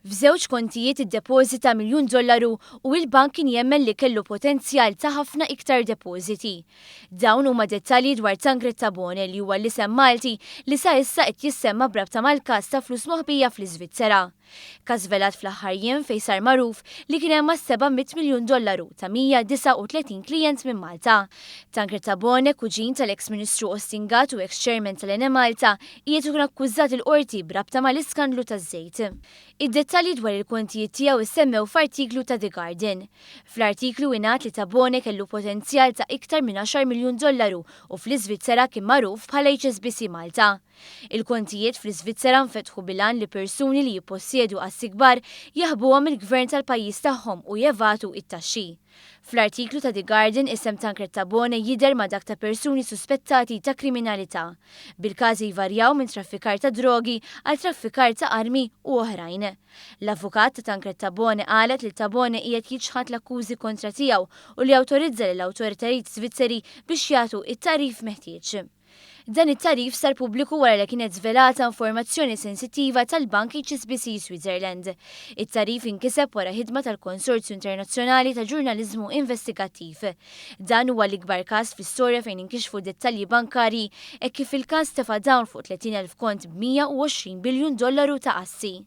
F'żewġ kontijiet iddepożita $1,000,000 u l-bank kien jemmen li kellu potenzjal ta' ħafna iktar depożiti. Dawn huma dettalji dwar Tancred Tabone li huwa l-isem Malti li sa issa qed jissemma brabta mal-każ ta' flus moħbija fl-Iżvizzera. Każ velat fl-aħħar jiem fejn sar magħruf li kien hemm $700 miljun ta' 139 klijent minn Malta. Tancred Tabone, kuġin tal-eks Ministru Ostingat u ex-Chairman tal-Ene Malta, qiegħed ikun akkużat il-qorti brabta mal-iskandlu taż-żejt. Id-dettalji dwar il-kontijiet tiegħu issemmew f'artiklu ta' The Guardian. Fl-artiklu ingħad li Tabone kellu potenzjal ta' iktar minn $10 miljun u fl-Iżvizzera kien magħruf bħala HSBC Malta. Il-kontijiet fl-Iżvizzera nfetħu bilan li persuni li jippossjedu assi kbar jaħbuhom il-gvern tal-pajjiż tagħhom u jevatu it-taxxi. Fl-artiklu ta' The Guardian isem Tancred Tabone jidher ma' dak ta' persuni suspettati ta' kriminalità. Bil-każi jvarjaw minn traffikar ta' drogi għal traffikar ta' armi u oħrajn. L-avukat ta' Tancred Tabone qalet li Tabone qiegħed jiġħad l-akkużi kontra tiegħu u li awtorizza lill-awtoritajiet Svizzeri biex jagħtu it-tarif meħtieġ. Dan it-tarif sar pubbliku wara li kienet żvelata informazzjoni sensittiva tal-Bank HSBC Switzerland. It-tarif inkiseb wara ħidma tal-Konsorzju Internazzjonali ta' Ġurnaliżmu Investigattiv. Dan huwa l-ikbar każ fl-istorja fejn inkixfu dettalji bankarji hekk kif il-każ tefa' dawn fuq 30,000 kont b'$120 biljun ta' assi.